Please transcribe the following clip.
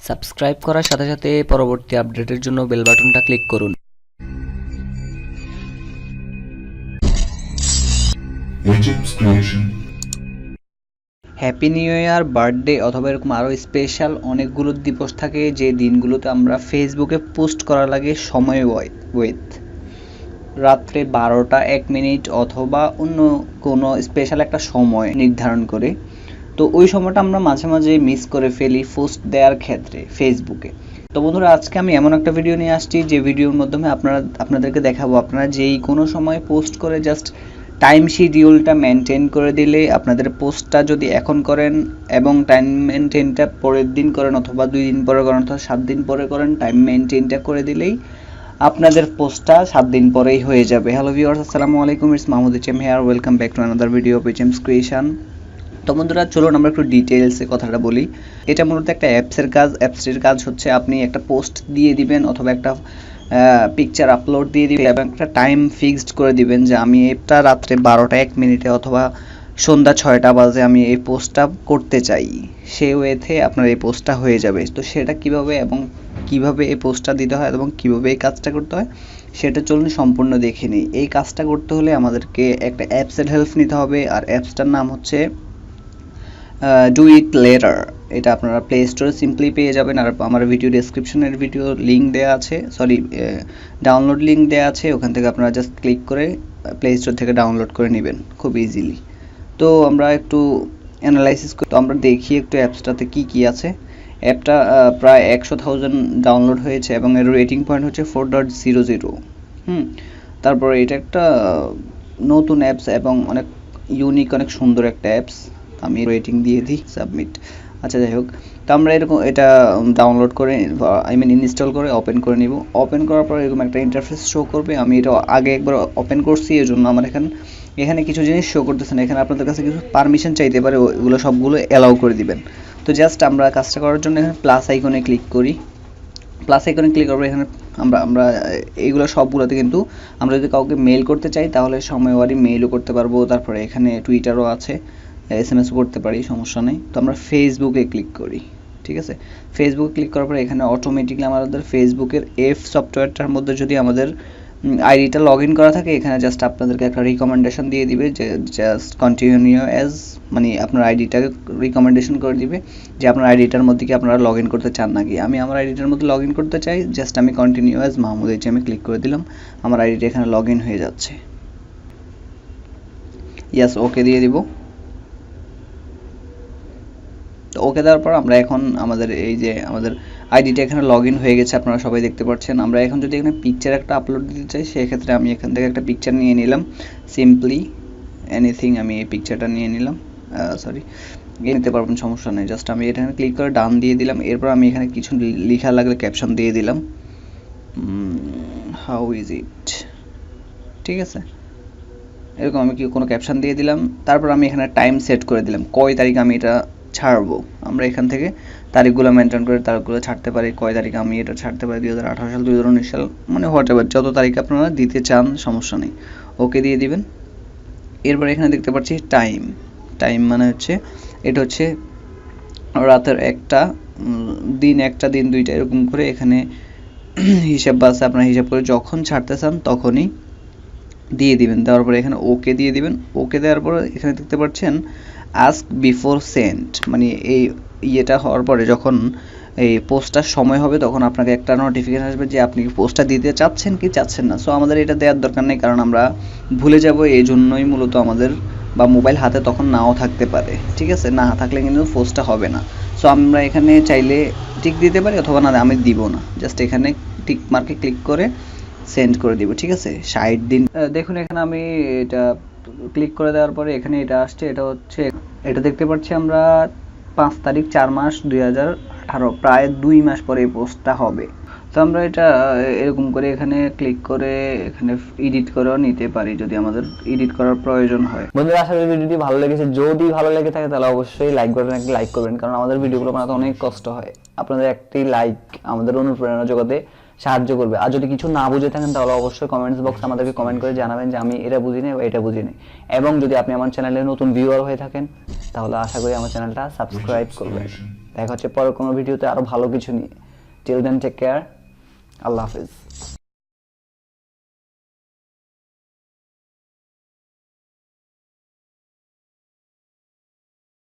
Subscribe করার সাথে সাথে পরবর্তী আপডেটের জন্য বেল বাটনটা ক্লিক করুন। হ্যাপি নিউ ইয়ার, বার্থডে অথবা এরকম আরও স্পেশাল অনেকগুলো দিবস থাকে যে দিনগুলোতে আমরা ফেসবুকে পোস্ট করা লাগে সময় ওয়েথ রাত্রে 12টা 1 মিনিট অথবা অন্য কোনো স্পেশাল একটা সময় নির্ধারণ করে। তো ওই সময়টা আমরা মাঝে মাঝে মিস করে ফেলি পোস্ট দেওয়ার ক্ষেত্রে ফেসবুকে। তো বন্ধুরা, আজকে আমি এমন একটা ভিডিও নিয়ে আসছি যে ভিডিওর মাধ্যমে আপনাদেরকে দেখাবো আপনারা যেই কোনো সময় পোস্ট করে জাস্ট টাইম শিডিউলটা মেনটেন করে দিলে আপনাদের পোস্টটা যদি এখন করেন এবং টাইম মেনটেনটা পরের দিন করেন অথবা 2 দিন পরে করেন অথবা 7 দিন পরে করেন, টাইম মেনটেনটা করে দিলেই আপনাদের পোস্টটা 7 দিন পরেই হয়ে যাবে। হ্যালো ভিউয়ার্স, আসসালামু আলাইকুম, it's Mahmud HM here, welcome back to another video of HM's creation. তো বন্ধুরা, চলুন আমরা একটু ডিটেলসে কথাটা বলি। এটা মূলত একটা অ্যাপসের কাজ। অ্যাপসটির কাজ হচ্ছে আপনি একটা পোস্ট দিয়ে দিবেন অথবা একটা পিকচার আপলোড দিয়ে দিবেন এবং একটা টাইম ফিক্সড করে দিবেন যে আমি এটা রাত্রে 12টা 1 মিনিটে অথবা সন্ধ্যা 6টা বাজে আমি এই পোস্টটা করতে চাই। সেই ওয়েতে আপনার এই পোস্টটা হয়ে যাবে। তো সেটা কিভাবে এবং কিভাবে এই পোস্টটা দিতে হয় এবং কিভাবে এই কাজটা করতে হয় সেটা চলুন সম্পূর্ণ দেখে নিই। এই কাজটা করতে হলে আমাদেরকে একটা অ্যাপসের হেল্প নিতে হবে, আর অ্যাপসটার নাম হচ্ছে ডু ইট লেটার। এটা আপনারা প্লে স্টোরে সিম্পলি পেয়ে যাবেন, আর আমার ভিডিও ডেসক্রিপশনের ভিডিও লিঙ্ক দেওয়া আছে, ডাউনলোড লিঙ্ক দেওয়া আছে, ওখান থেকে আপনারা জাস্ট ক্লিক করে প্লে স্টোর থেকে ডাউনলোড করে নেবেন খুব ইজিলি। তো আমরা একটু অ্যানালাইসিস করি, তো আমরা দেখি একটু অ্যাপসটাতে কি কি আছে। অ্যাপটা প্রায় 100,000 ডাউনলোড হয়েছে এবং এর রেটিং পয়েন্ট হচ্ছে 4.00। তারপরে এটা একটা নতুন অ্যাপস এবং অনেক ইউনিক, অনেক সুন্দর একটা অ্যাপস। আমি রেটিং দিয়ে দিই, সাবমিট। আচ্ছা, যাই হোক, তো আমরা এরকম এটা ডাউনলোড করে ইনস্টল করে ওপেন করে নিব। ওপেন করার পর এরকম একটা ইন্টারফেস শো করবে। আমি এটা আগে একবার ওপেন করছি, এই জন্য আমার এখানে কিছু জিনিস শো করতেছে না। এখানে আপনাদের কাছে কিছু পারমিশন চাইতে পারে, ওগুলো সবগুলো অ্যালাউ করে দিবেন। তো জাস্ট আমরা কাজটা করার জন্য এখানে প্লাস আইকনে ক্লিক করি। প্লাস আইকনে ক্লিক করবো। এখানে আমরা এইগুলো সবগুলোতে কিন্তু আমরা যদি কাউকে মেইল করতে চাই তাহলে সময়ওয়ারি মেইলও করতে পারবো। তারপরে এখানে টুইটারও আছে, SMS করতে পারি, সমস্যা নেই। তো আমরা ফেসবুকে ক্লিক করি, ঠিক আছে। ফেসবুকে ক্লিক করার পরে এখানে অটোমেটিকলি আমাদের ফেসবুকের সফটওয়্যারটার মধ্যে যদি আমাদের আইডিটা লগ ইন করা থাকে, এখানে জাস্ট আপনাদেরকে একটা রিকমেন্ডেশন দিয়ে দিবে যে জাস্ট কন্টিনিউ অ্যাজ, মানে আপনার আইডিটাকে রিকমেন্ডেশন করে দিবে যে আপনার আইডিটার মধ্যে কি আপনারা লগ ইন করতে চান নাকি। আমি আমার আইডিটার মধ্যে লগ ইন করতে চাই, জাস্ট আমি continue as Mahmud HM click করে দিলাম। আমার আইডিটা এখানে লগ ইন হয়ে যাচ্ছে। ইয়াস, ওকে দিয়ে দিব। তো ওকে দেওয়ার পর আমরা এখন আমাদের আইডিটা এখানে লগ ইন হয়ে গেছে, আপনারা সবাই দেখতে পাচ্ছেন। আমরা এখন যদি এখানে পিকচার একটা আপলোড দিতে চাই, সেক্ষেত্রে আমি এখান থেকে একটা পিকচার নিয়ে নিলাম, সিম্পলি এনিথিং। আমি এই পিকচারটা নিয়ে নিলাম, নিতে পারবেন, সমস্যা নেই। জাস্ট আমি এখানে ক্লিক করে ডান দিয়ে দিলাম। এরপর আমি এখানে কিছু লেখা লাগলে ক্যাপশন দিয়ে দিলাম, হাউ ইজ ইট, ঠিক আছে। এরকম আমি কোনো ক্যাপশন দিয়ে দিলাম। তারপর আমি এখানে টাইম সেট করে দিলাম, কয় তারিখ আমি এটা ছাড়বো। আমরা এখান থেকে তারিখগুলো মেনটেন করে তারিখগুলো ছাড়তে পারি। কয় তারিখ আমি এটা ছাড়তে পারি, 2018 সাল, 2019 সাল, মানে হোয়াটএভার, যত তারিখ আপনারা দিতে চান সমস্যা নেই, ওকে দিয়ে দিবেন। এরপর এখানে দেখতে পাচ্ছি টাইম মানে হচ্ছে এটা হচ্ছে রাতের 1টা, দিন 1টা, দিন 2টা, এরকম করে এখানে হিসাব আছে। আপনারা হিসাব করে যখন ছাড়তে চান তখনই দিয়ে দিবেন। দেওয়ার পরে এখানে ওকে দিয়ে দিবেন। ওকে দেওয়ার পরে এখানে দেখতে পাচ্ছেন আস্ক বিফোর সেন্ড, মানে এই ইয়েটা হওয়ার পরে যখন এই পোস্টটার সময় হবে তখন আপনাকে একটা নোটিফিকেশন আসবে যে আপনি পোস্টটা দিতে চাচ্ছেন কি চাচ্ছেন না। সো আমাদের এটা দেওয়ার দরকার নেই, কারণ আমরা ভুলে যাব, এই জন্যই মূলত আমাদের, বা মোবাইল হাতে তখন নাও থাকতে পারে, ঠিক আছে। না থাকলে কিন্তু পোস্টটা হবে না। সো আমরা এখানে চাইলে টিক দিতে পারি অথবা না, আমি দিব না, জাস্ট এখানে টিক মার্কে ক্লিক করে সেন্ড করে দিব, ঠিক আছে। 60 দিন দেখুন, এখানে আমি এটা ক্লিক করে দেওয়ার পরে এখানে এটা আসছে। এটা দেখতে পাচ্ছি আমরা 5 তারিখ 4 মাস 2018, প্রায় 2 মাস পরে এই পোস্টটা হবে। তো আমরা এটা এরকম করে এখানে ক্লিক করে এখানে এডিট করেও নিতে পারি যদি আমাদের এডিট করার প্রয়োজন হয়। বন্ধুরা, আশা করি ভিডিওটি ভালো লেগেছে। যদি ভালো লেগে থাকে তাহলে অবশ্যই লাইক বাটনে লাইক করবেন, কারণ আমাদের ভিডিওগুলো বানাতে অনেক কষ্ট হয়। আপনাদের একটি লাইক আমাদের অনুপ্রেরণা জোগাতে সাহায্য করবে। আর যদি কিছু না বুঝে থাকেন তাহলে অবশ্যই কমেন্টস বক্সে আমাদেরকে কমেন্ট করে জানাবেন যে আমি এটা বুঝিনি বা এটা বুঝিনি। এবং যদি আপনি আমার চ্যানেলে নতুন ভিউয়ার হয়ে থাকেন তাহলে আশা করি আমার চ্যানেলটা সাবস্ক্রাইব করবেন। দেখা হচ্ছে পরের কোনো ভিডিওতে আরো ভালো কিছু নিয়ে। টিল দেন টেক কেয়ার, আল্লাহ হাফেজ।